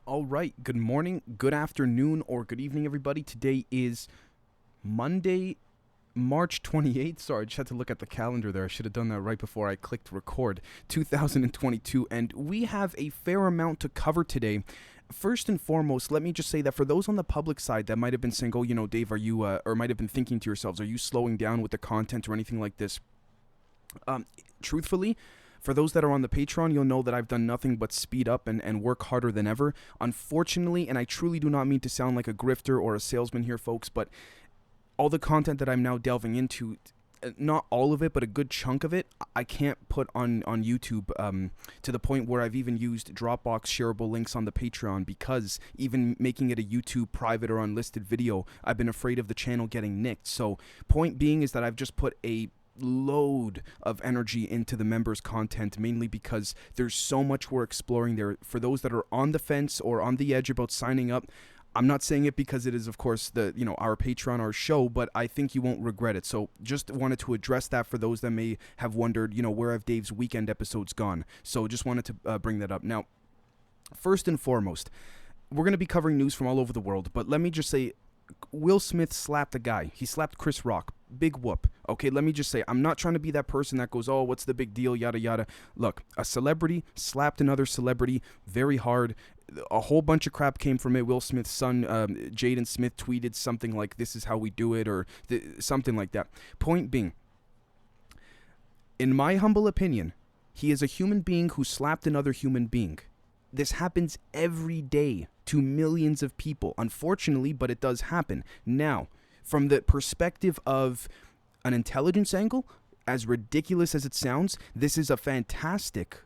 All right, good morning, good afternoon, or good evening, everybody. Today is Monday, March 28th. Sorry, I just had to look at the calendar there. I should have done that right before I clicked record. 2022, and we have a fair amount to cover today. First and foremost, let me just say that for those on the public side that might have been saying, oh, Dave, are you, or might have been thinking to yourselves, are you slowing down with the content or anything like this? Truthfully, for those that are on the Patreon, you'll know that I've done nothing but speed up and work harder than ever. Unfortunately, and I truly do not mean to sound like a grifter or a salesman here, folks, but all the content that I'm now delving into, not all of it, but a good chunk of it, I can't put on YouTube to the point where I've even used Dropbox shareable links on the Patreon, because even making it a YouTube private or unlisted video, I've been afraid of the channel getting nicked. So point being is that I've just put a load of energy into the members' content, mainly because there's so much we're exploring there. For those that are on the fence or on the edge about signing up, I'm not saying it because it is, of course, our Patreon, our show, but I think you won't regret it. So just wanted to address that for those that may have wondered, where have Dave's weekend episodes gone? So just wanted to bring that up. Now, first and foremost, we're going to be covering news from all over the world, but let me just say, Will Smith slapped a guy. He slapped Chris Rock. Big whoop. Okay, let me just say, I'm not trying to be that person that goes, oh, what's the big deal, yada, yada. Look, a celebrity slapped another celebrity very hard. A whole bunch of crap came from it. Will Smith's son, Jaden Smith, tweeted something like, this is how we do it, or something like that. Point being, in my humble opinion, he is a human being who slapped another human being. This happens every day to millions of people, unfortunately, but it does happen. Now, from the perspective of an intelligence angle, as ridiculous as it sounds, this is a fantastic,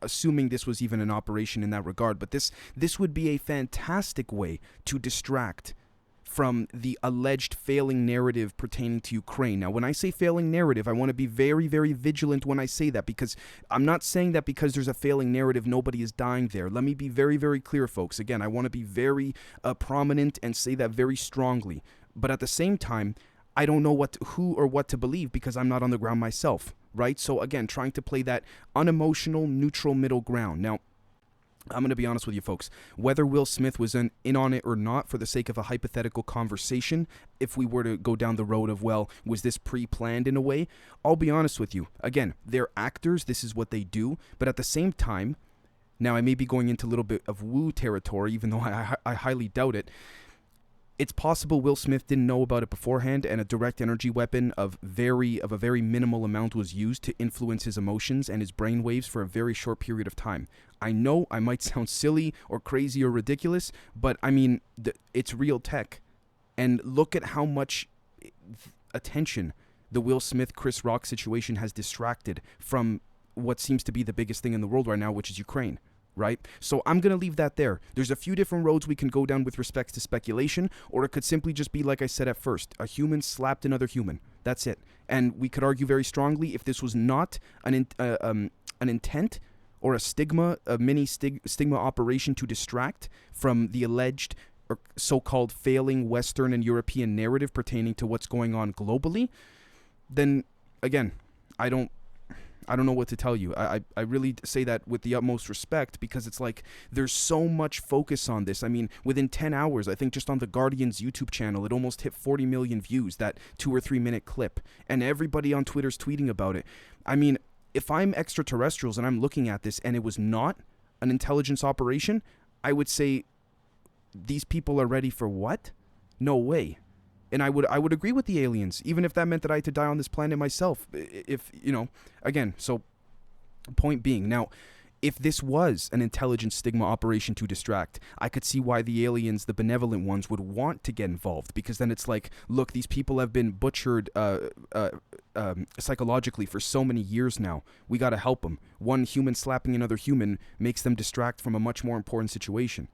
assuming this was even an operation in that regard, but this would be a fantastic way to distract from the alleged failing narrative pertaining to Ukraine. Now, when I say failing narrative, I want to be very, very vigilant when I say that, because I'm not saying that because there's a failing narrative, nobody is dying there. Let me be very, very clear, folks. Again, I want to be very prominent and say that very strongly. But at the same time, I don't know who or what to believe, because I'm not on the ground myself, right? So again, trying to play that unemotional, neutral middle ground. Now, I'm going to be honest with you, folks. Whether Will Smith was in on it or not, for the sake of a hypothetical conversation, if we were to go down the road of, well, was this pre-planned in a way? I'll be honest with you. Again, they're actors. This is what they do. But at the same time, now I may be going into a little bit of woo territory, even though I highly doubt it. It's possible Will Smith didn't know about it beforehand, and a direct energy weapon of a very minimal amount was used to influence his emotions and his brainwaves for a very short period of time. I know I might sound silly or crazy or ridiculous, but I mean, it's real tech. And look at how much attention the Will Smith-Chris Rock situation has distracted from what seems to be the biggest thing in the world right now, which is Ukraine. Right? So I'm going to leave that there. There's a few different roads we can go down with respects to speculation, or it could simply just be, like I said at first, a human slapped another human. That's it. And we could argue very strongly, if this was not an intent or a mini stigma operation to distract from the alleged or so-called failing Western and European narrative pertaining to what's going on globally, then, again, I don't know what to tell you. I really say that with the utmost respect, because it's like there's so much focus on this. I mean, within 10 hours, I think just on The Guardian's YouTube channel, it almost hit 40 million views, that 2 or 3 minute clip. And everybody on Twitter's tweeting about it. I mean, if I'm extraterrestrials and I'm looking at this and it was not an intelligence operation, I would say, these people are ready for what? No way. And I would agree with the aliens, even if that meant that I had to die on this planet myself. If, again, so point being, now, if this was an intelligence stigma operation to distract, I could see why the aliens, the benevolent ones, would want to get involved, because then it's like, look, these people have been butchered psychologically for so many years now. We got to help them. One human slapping another human makes them distract from a much more important situation,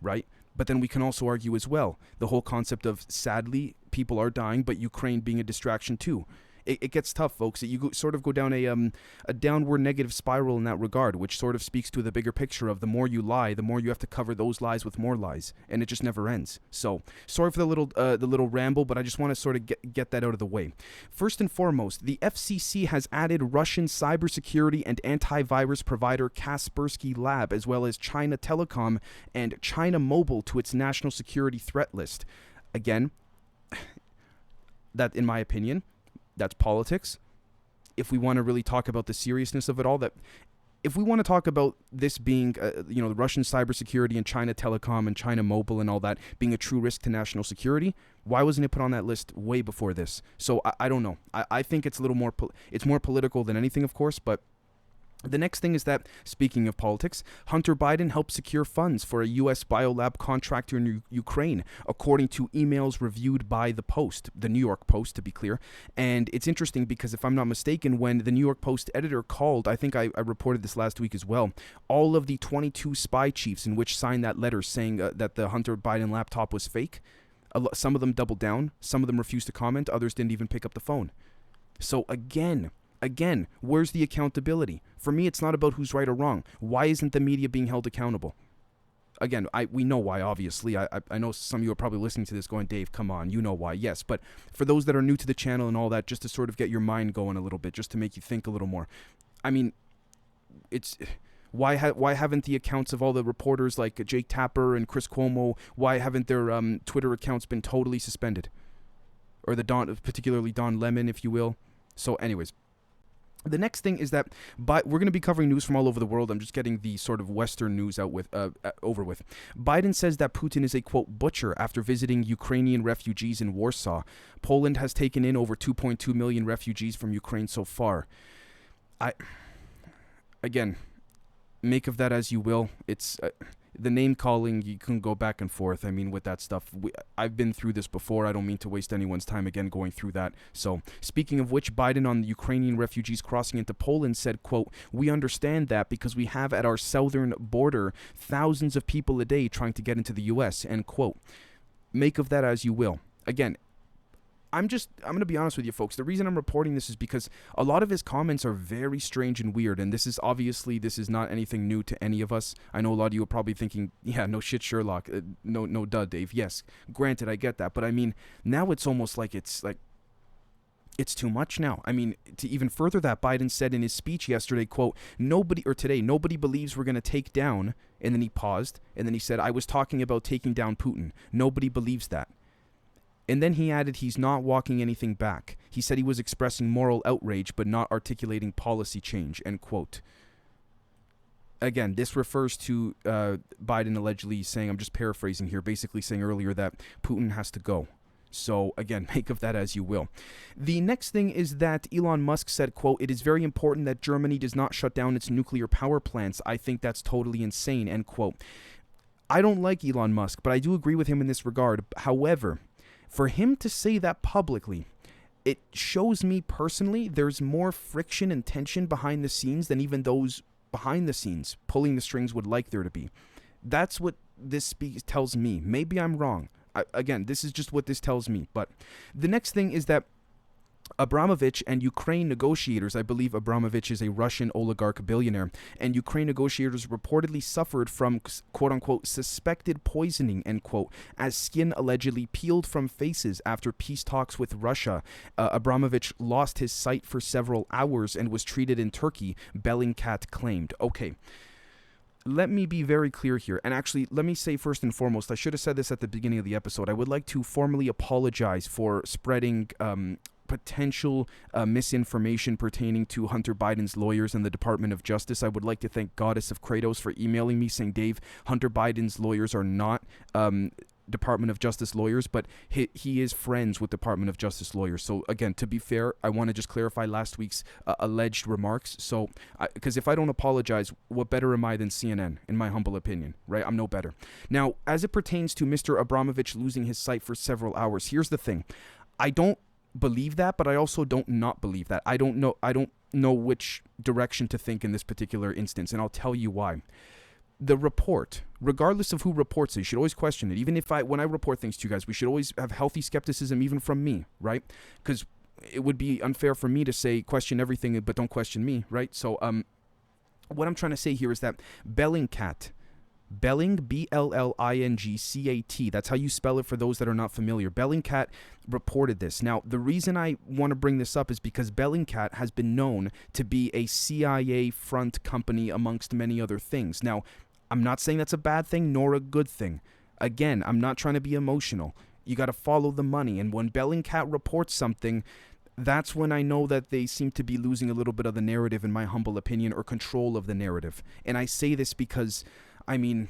right? But then we can also argue as well, the whole concept of, sadly, people are dying, but Ukraine being a distraction too. it gets tough, folks. Sort of go down a downward negative spiral in that regard, which sort of speaks to the bigger picture of the more you lie, the more you have to cover those lies with more lies, and it just never ends. So sorry for the little ramble, but I just want to sort of get that out of the way. First and foremost, the FCC has added Russian cybersecurity and antivirus provider Kaspersky Lab, as well as China Telecom and China Mobile, to its national security threat list. Again, that, in my opinion, that's politics. If we want to really talk about the seriousness of it all, if we want to talk about this being, the Russian cybersecurity and China Telecom and China Mobile and all that being a true risk to national security, why wasn't it put on that list way before this? So I don't know. I think it's a little more, it's more political than anything, of course, but the next thing is that, speaking of politics, Hunter Biden helped secure funds for a U.S. biolab contractor in Ukraine, according to emails reviewed by the New York Post, to be clear. And it's interesting because, if I'm not mistaken, when the New York Post editor called, I think I reported this last week as well, all of the 22 spy chiefs in which signed that letter saying that the Hunter Biden laptop was fake, some of them doubled down, some of them refused to comment, others didn't even pick up the phone. So again, where's the accountability? For me, it's not about who's right or wrong. Why isn't the media being held accountable? Again, we know why, obviously. I know some of you are probably listening to this going, Dave, come on, you know why. Yes, but for those that are new to the channel and all that, just to sort of get your mind going a little bit, just to make you think a little more. I mean, it's... Why haven't the accounts of all the reporters like Jake Tapper and Chris Cuomo, why haven't their Twitter accounts been totally suspended? Or particularly Don Lemon, if you will. So anyways, the next thing is that we're going to be covering news from all over the world. I'm just getting the sort of Western news over with. Biden says that Putin is a, quote, butcher after visiting Ukrainian refugees in Warsaw. Poland has taken in over 2.2 million refugees from Ukraine so far. Again, make of that as you will. It's... the name calling, you can go back and forth. I mean, with that stuff, I've been through this before. I don't mean to waste anyone's time again going through that. So, speaking of which, Biden on the Ukrainian refugees crossing into Poland said, quote, "We understand that because we have at our southern border thousands of people a day trying to get into the U.S., end quote. Make of that as you will. Again, I'm going to be honest with you, folks. The reason I'm reporting this is because a lot of his comments are very strange and weird, and this is not anything new to any of us. I know a lot of you are probably thinking, yeah, no shit, Sherlock. No duh, Dave. Yes, granted, I get that. But I mean, now it's almost like it's too much now. I mean, to even further that, Biden said in his speech yesterday, quote, nobody believes we're going to take down, and then he paused, and then he said, I was talking about taking down Putin. Nobody believes that. And then he added he's not walking anything back. He said he was expressing moral outrage but not articulating policy change, end quote. Again, this refers to Biden allegedly saying, I'm just paraphrasing here, basically saying earlier that Putin has to go. So, again, make of that as you will. The next thing is that Elon Musk said, quote, it is very important that Germany does not shut down its nuclear power plants. I think that's totally insane, end quote. I don't like Elon Musk, but I do agree with him in this regard. However, for him to say that publicly, it shows me personally there's more friction and tension behind the scenes than even those behind the scenes pulling the strings would like there to be. That's what this tells me. Maybe I'm wrong. Again, this is just what this tells me. But the next thing is that Abramovich and Ukraine negotiators, I believe Abramovich is a Russian oligarch billionaire, and Ukraine negotiators reportedly suffered from, quote-unquote, suspected poisoning, end quote, as skin allegedly peeled from faces after peace talks with Russia. Abramovich lost his sight for several hours and was treated in Turkey, Bellingcat claimed. Okay. Let me be very clear here, and actually, let me say first and foremost, I should have said this at the beginning of the episode, I would like to formally apologize for spreading potential misinformation pertaining to Hunter Biden's lawyers and the Department of Justice. I would like to thank Goddess of Kratos for emailing me saying, Dave, Hunter Biden's lawyers are not Department of Justice lawyers, but he is friends with Department of Justice lawyers. So again, to be fair, I want to just clarify last week's alleged remarks. So, because if I don't apologize, what better am I than CNN, in my humble opinion, right? I'm no better. Now, as it pertains to Mr. Abramovich losing his sight for several hours, here's the thing. I don't believe that, but I also don't not believe that. I don't know which direction to think in this particular instance, and I'll tell you why. The report, regardless of who reports it, you should always question it. Even if when I report things to you guys, we should always have healthy skepticism, even from me, right? Because it would be unfair for me to say question everything but don't question me, right? So what I'm trying to say here is that Bellingcat, Belling, Bllingcat, that's how you spell it for those that are not familiar. Bellingcat reported this. Now, the reason I want to bring this up is because Bellingcat has been known to be a CIA front company amongst many other things. Now, I'm not saying that's a bad thing nor a good thing. Again, I'm not trying to be emotional. You got to follow the money. And when Bellingcat reports something, that's when I know that they seem to be losing a little bit of the narrative, in my humble opinion, or control of the narrative. And I say this because, I mean,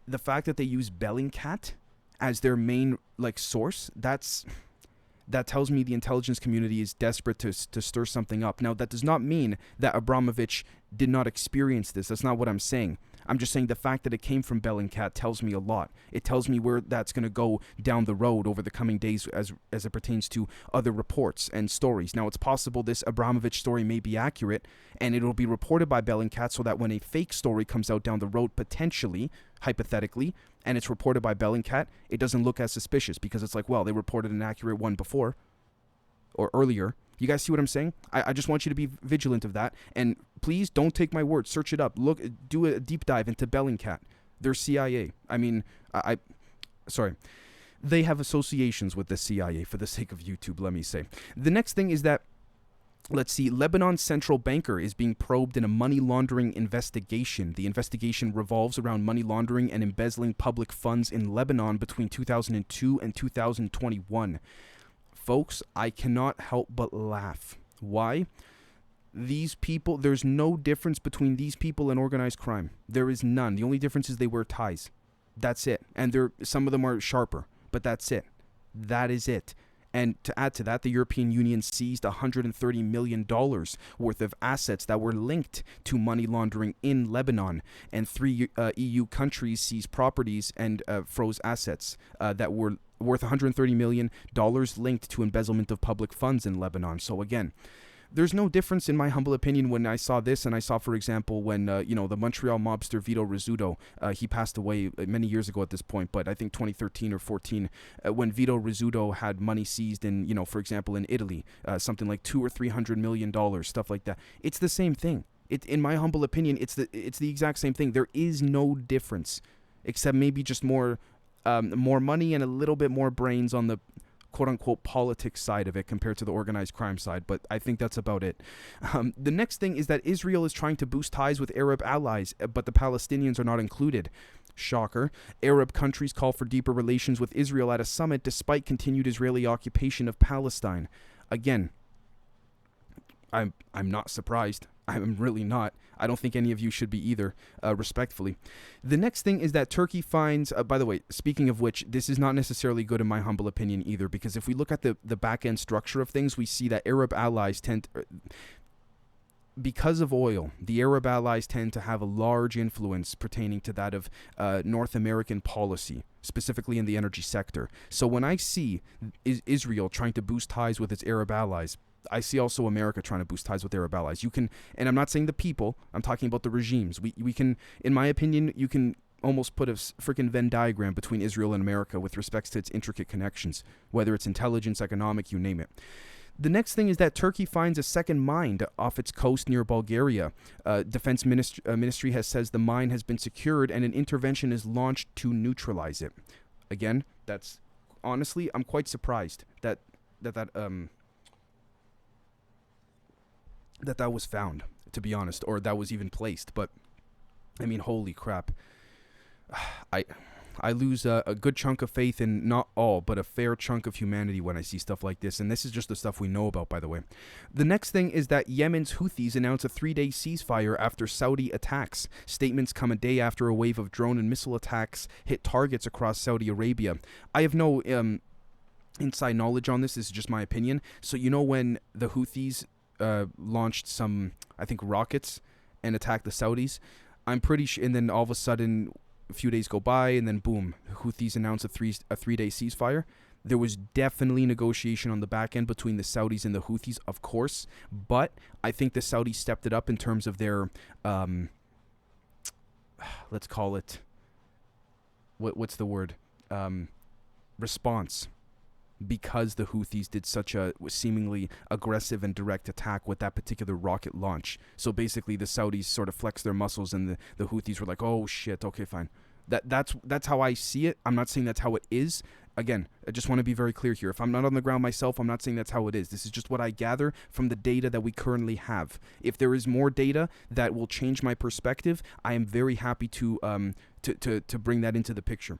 the fact that they use Bellingcat as their main source, that tells me the intelligence community is desperate to stir something up. Now, that does not mean that Abramovich did not experience this. That's not what I'm saying. I'm just saying the fact that it came from Bellingcat tells me a lot. It tells me where that's going to go down the road over the coming days as it pertains to other reports and stories. Now, it's possible this Abramovich story may be accurate, and it'll be reported by Bellingcat so that when a fake story comes out down the road, potentially, hypothetically, and it's reported by Bellingcat, it doesn't look as suspicious because it's like, well, they reported an accurate one before or earlier. You guys see what I'm saying? I just want you to be vigilant of that. And please don't take my word. Search it up. Look, do a deep dive into Bellingcat. They're CIA. I mean, sorry. They have associations with the CIA for the sake of YouTube, let me say. The next thing is that, let's see, Lebanon's central banker is being probed in a money laundering investigation. The investigation revolves around money laundering and embezzling public funds in Lebanon between 2002 and 2021. Folks, I cannot help but laugh. Why? These people, there's no difference between these people and organized crime. There is none. The only difference is they wear ties. That's it. And some of them are sharper, but that's it. That is it. And to add to that, the European Union seized $130 million worth of assets that were linked to money laundering in Lebanon. And 3 EU countries seized properties and froze assets that were worth $130 million linked to embezzlement of public funds in Lebanon. So again, there's no difference in my humble opinion when I saw this and I saw, for example, when, the Montreal mobster Vito Rizzuto, he passed away many years ago at this point, but I think 2013 or 14, when Vito Rizzuto had money seized in, for example, in Italy, something like $200 or $300 million, stuff like that. It's the same thing. In my humble opinion, it's the exact same thing. There is no difference, except maybe just more money and a little bit more brains on the quote-unquote politics side of it compared to the organized crime side, but I think that's about it. The next thing is that Israel is trying to boost ties with Arab allies, but the Palestinians are not included. Shocker. Arab countries call for deeper relations with Israel at a summit despite continued Israeli occupation of Palestine. Again, I'm not surprised. I'm really not. I don't think any of you should be either, respectfully. The next thing is that Turkey finds, by the way, speaking of which, this is not necessarily good in my humble opinion either, because if we look at the back-end structure of things, we see that Arab allies because of oil, the Arab allies tend to have a large influence pertaining to that of North American policy, specifically in the energy sector. So when I see Israel trying to boost ties with its Arab allies, I see also America trying to boost ties with Arab allies. You can, and I'm not saying the people, I'm talking about the regimes. We can, in my opinion, you can almost put a freaking Venn diagram between Israel and America with respects to its intricate connections, whether it's intelligence, economic, you name it. The next thing is that Turkey finds a second mine off its coast near Bulgaria. Defense Ministry says the mine has been secured and an intervention is launched to neutralize it. Again, that's honestly, I'm quite surprised that was found, to be honest, or that was even placed. But I mean, holy crap. I lose a good chunk of faith in not all, but a fair chunk of humanity when I see stuff like this. And this is just the stuff we know about, by the way. The next thing is that Yemen's Houthis announce a 3-day ceasefire after Saudi attacks. Statements come a day after a wave of drone and missile attacks hit targets across Saudi Arabia. I have no inside knowledge on this. This is just my opinion. So when the Houthis launched some, I think, rockets and attacked the Saudis, I'm pretty sure, and then all of a sudden a few days go by, and then boom, Houthis announce a 3-day ceasefire. There was definitely negotiation on the back end between the Saudis and the Houthis, of course, but I think the Saudis stepped it up in terms of their, let's call it, what's the word, response. because the Houthis did such a seemingly aggressive and direct attack with that particular rocket launch. So basically the Saudis sort of flexed their muscles and the Houthis were like, oh shit, okay, fine. That's how I see it. I'm not saying that's how it is. Again, I just want to be very clear here. If I'm not on the ground myself, I'm not saying that's how it is. This is just what I gather from the data that we currently have. If there is more data that will change my perspective, I am very happy to bring that into the picture.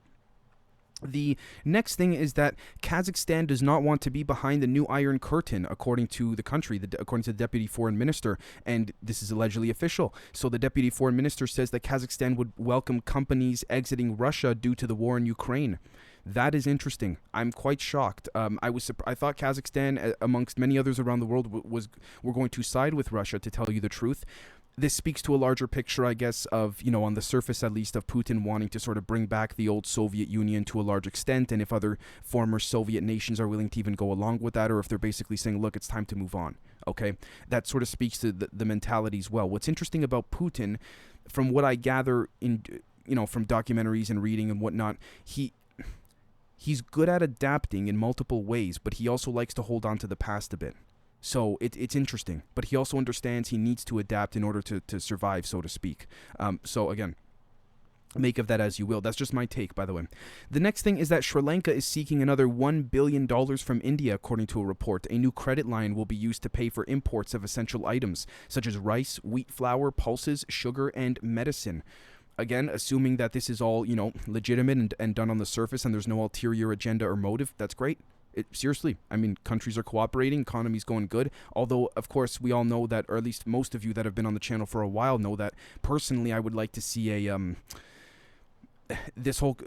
The next thing is that Kazakhstan does not want to be behind the new Iron Curtain, according to the country, according to the deputy foreign minister, and this is allegedly official. So the deputy foreign minister says that Kazakhstan would welcome companies exiting Russia due to the war in Ukraine. That is interesting. I'm quite shocked. I thought Kazakhstan, amongst many others around the world, were going to side with Russia, to tell you the truth. This speaks to a larger picture, I guess, of, on the surface at least, of Putin wanting to sort of bring back the old Soviet Union to a large extent, and if other former Soviet nations are willing to even go along with that, or if they're basically saying, look, it's time to move on, okay? That sort of speaks to the mentality as well. What's interesting about Putin, from what I gather from documentaries and reading and whatnot, he's good at adapting in multiple ways, but he also likes to hold on to the past a bit. So it's interesting, but he also understands he needs to adapt in order to survive, so to speak. So again, make of that as you will. That's just my take, by the way. The next thing is that Sri Lanka is seeking another $1 billion from India, according to a report. A new credit line will be used to pay for imports of essential items, such as rice, wheat flour, pulses, sugar, and medicine. Again, assuming that this is all, legitimate and done on the surface and there's no ulterior agenda or motive, that's great. Seriously, I mean, countries are cooperating, economy's going good. Although, of course, we all know that, or at least most of you that have been on the channel for a while know that, personally, I would like to see this whole...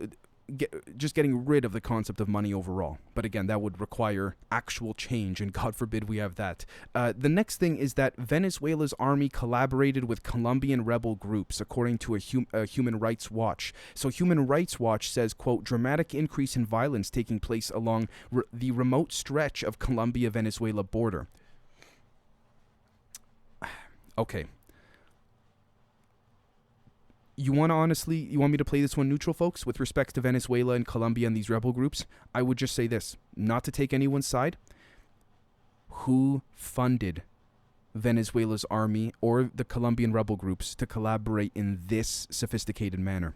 just getting rid of the concept of money overall. But again, that would require actual change, and God forbid we have that. The next thing is that Venezuela's army collaborated with Colombian rebel groups, according to a Human Rights Watch. So Human Rights Watch says, quote, dramatic increase in violence taking place along the remote stretch of Colombia-Venezuela border. Okay. You want me to play this one neutral, folks, with respect to Venezuela and Colombia and these rebel groups? I would just say this, not to take anyone's side. Who funded Venezuela's army or the Colombian rebel groups to collaborate in this sophisticated manner?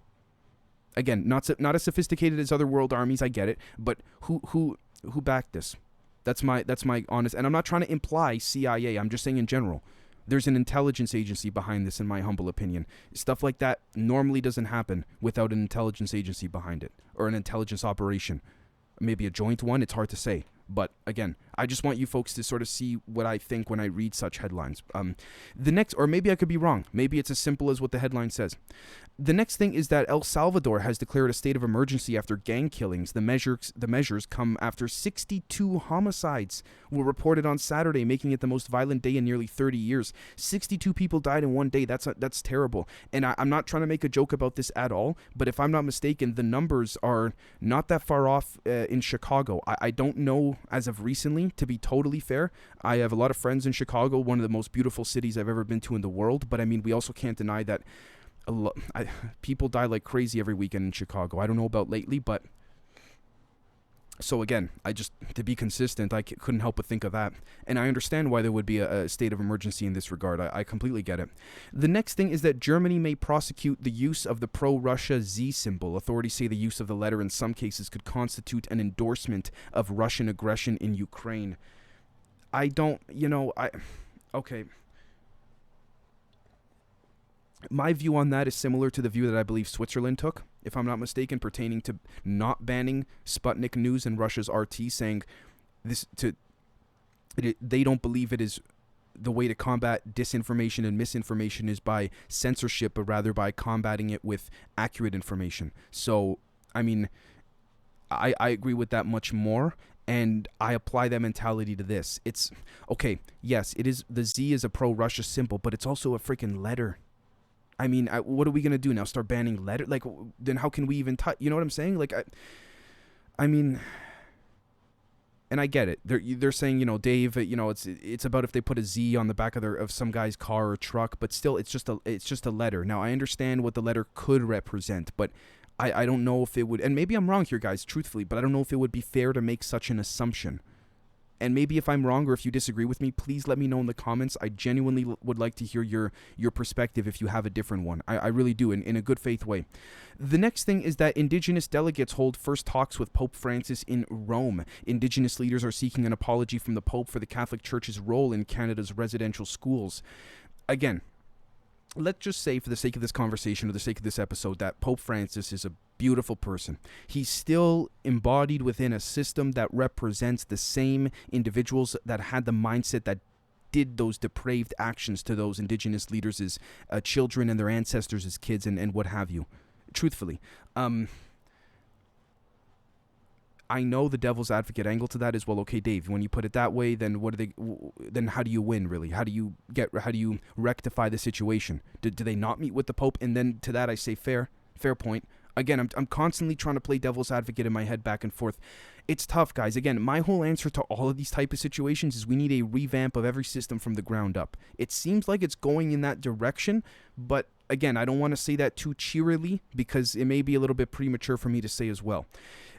Again, not as sophisticated as other world armies, I get it, but who backed this? That's my honest, and I'm not trying to imply CIA, I'm just saying in general. There's an intelligence agency behind this, in my humble opinion. Stuff like that normally doesn't happen without an intelligence agency behind it, or an intelligence operation. Maybe a joint one, it's hard to say. But again, I just want you folks to sort of see what I think when I read such headlines. The next, or maybe I could be wrong. Maybe it's as simple as what the headline says. The next thing is that El Salvador has declared a state of emergency after gang killings. The measures come after 62 homicides were reported on Saturday, making it the most violent day in nearly 30 years. 62 people died in one day. That's terrible. And I'm not trying to make a joke about this at all, but if I'm not mistaken, the numbers are not that far off in Chicago. I don't know as of recently, to be totally fair. I have a lot of friends in Chicago, one of the most beautiful cities I've ever been to in the world, but I mean, we also can't deny that people die like crazy every weekend in Chicago. I don't know about lately, but so again, to be consistent, I couldn't help but think of that. And I understand why there would be a state of emergency in this regard. I completely get it. The next thing is that Germany may prosecute the use of the pro-Russia Z symbol. Authorities say the use of the letter in some cases could constitute an endorsement of Russian aggression in Ukraine. Okay. My view on that is similar to the view that I believe Switzerland took, if I'm not mistaken, pertaining to not banning Sputnik News and Russia's RT, saying they don't believe it is the way to combat disinformation and misinformation is by censorship, but rather by combating it with accurate information. So, I mean, I agree with that much more. And I apply that mentality to this. It's, okay, yes, it is, the Z is a pro-Russia symbol, but it's also a freaking letter. I mean, what are we going to do now? Start banning letter? Like, then how can we even touch? You know what I'm saying? Like, I mean, and I get it. They're saying, Dave, it's about if they put a Z on the back of some guy's car or truck, but still, it's just a letter. Now, I understand what the letter could represent, but I don't know if it would, and maybe I'm wrong here, guys, truthfully, but I don't know if it would be fair to make such an assumption. And maybe if I'm wrong or if you disagree with me, please let me know in the comments. I genuinely would like to hear your perspective if you have a different one. I really do, in a good faith way. The next thing is that Indigenous delegates hold first talks with Pope Francis in Rome. Indigenous leaders are seeking an apology from the Pope for the Catholic Church's role in Canada's residential schools. Again, let's just say, for the sake of this conversation or the sake of this episode, that Pope Francis is a beautiful person. He's still embodied within a system that represents the same individuals that had the mindset that did those depraved actions to those Indigenous leaders' children and their ancestors as kids and what have you. Truthfully. I know the devil's advocate angle to that is, well, okay, Dave, when you put it that way, then then how do you win, really? How do you rectify the situation? Do they not meet with the Pope? And then to that I say fair point. Again, I'm constantly trying to play devil's advocate in my head back and forth. It's tough, guys. Again, my whole answer to all of these type of situations is we need a revamp of every system from the ground up. It seems like it's going in that direction, but again, I don't want to say that too cheerily because it may be a little bit premature for me to say as well.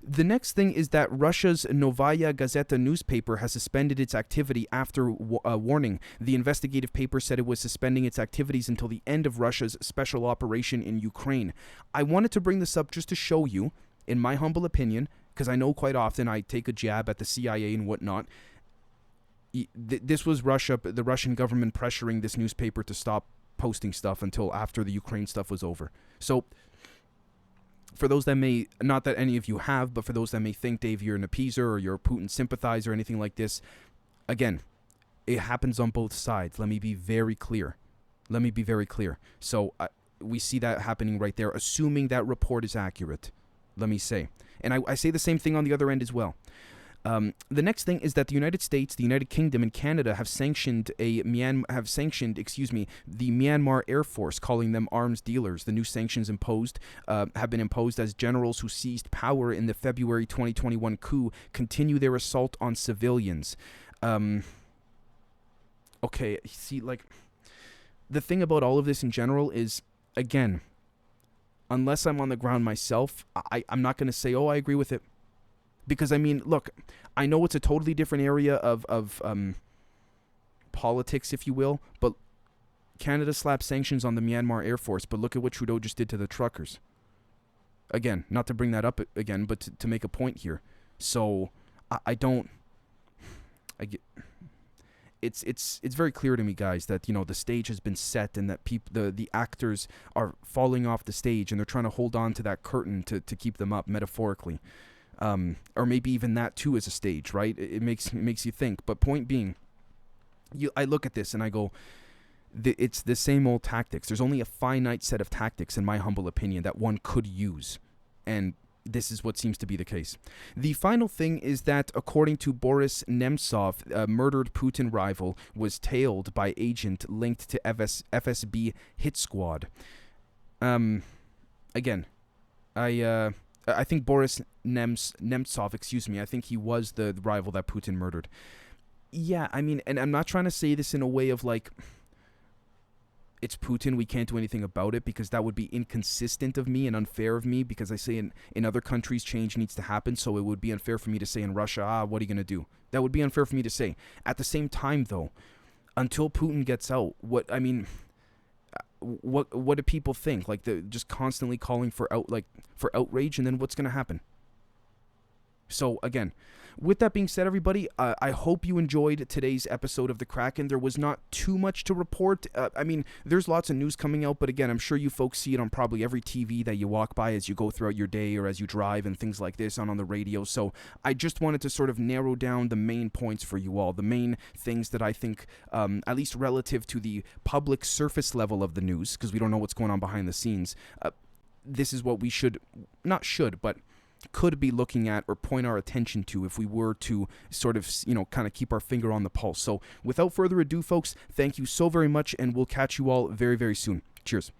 The next thing is that Russia's Novaya Gazeta newspaper has suspended its activity after warning. The investigative paper said it was suspending its activities until the end of Russia's special operation in Ukraine. I wanted to bring this up just to show you, in my humble opinion, because I know quite often I take a jab at the CIA and whatnot. This was Russia, the Russian government pressuring this newspaper to stop posting stuff until after the Ukraine stuff was over. So, for those that may, not that any of you have, but for those that may think, Dave, you're an appeaser or you're a Putin sympathizer or anything like this, again, it happens on both sides. Let me be very clear. So, we see that happening right there, assuming that report is accurate, let me say. And I say the same thing on the other end as well. The next thing is that the United States, the United Kingdom, and Canada have sanctioned the Myanmar Air Force, calling them arms dealers. The new sanctions have been imposed as generals who seized power in the February 2021 coup continue their assault on civilians. Okay, see, like, the thing about all of this in general is, again, unless I'm on the ground myself, I'm not going to say, oh, I agree with it. Because, I mean, look, I know it's a totally different area of politics, if you will, but Canada slapped sanctions on the Myanmar Air Force, but look at what Trudeau just did to the truckers. Again, not to bring that up again, but to make a point here. So, it's very clear to me, guys, that, you know, the stage has been set and that the actors are falling off the stage and they're trying to hold on to that curtain to keep them up, metaphorically. Or maybe even that too is a stage, right? It makes you think. But point being, I look at this and I go, it's the same old tactics. There's only a finite set of tactics, in my humble opinion, that one could use. And this is what seems to be the case. The final thing is that, according to Boris Nemtsov, a murdered Putin rival was tailed by agent linked to FSB hit squad. Again, I think Boris Nemtsov, I think he was the rival that Putin murdered. Yeah, I mean, and I'm not trying to say this in a way of like, it's Putin, we can't do anything about it, because that would be inconsistent of me and unfair of me, because I say in other countries change needs to happen, so it would be unfair for me to say in Russia, what are you going to do? That would be unfair for me to say. At the same time, though, until Putin gets out, what do people think? Like, they're just constantly calling for outrage, and then what's going to happen? So, again, with that being said, everybody, I hope you enjoyed today's episode of the Kraken. There was not too much to report. I mean, there's lots of news coming out, but again, I'm sure you folks see it on probably every TV that you walk by as you go throughout your day or as you drive and things like this on the radio. So I just wanted to sort of narrow down the main points for you all, the main things that I think, at least relative to the public surface level of the news, because we don't know what's going on behind the scenes. This is what we but could be looking at or point our attention to if we were to sort of, kind of keep our finger on the pulse. So without further ado, folks, thank you so very much, and we'll catch you all very, very soon. Cheers.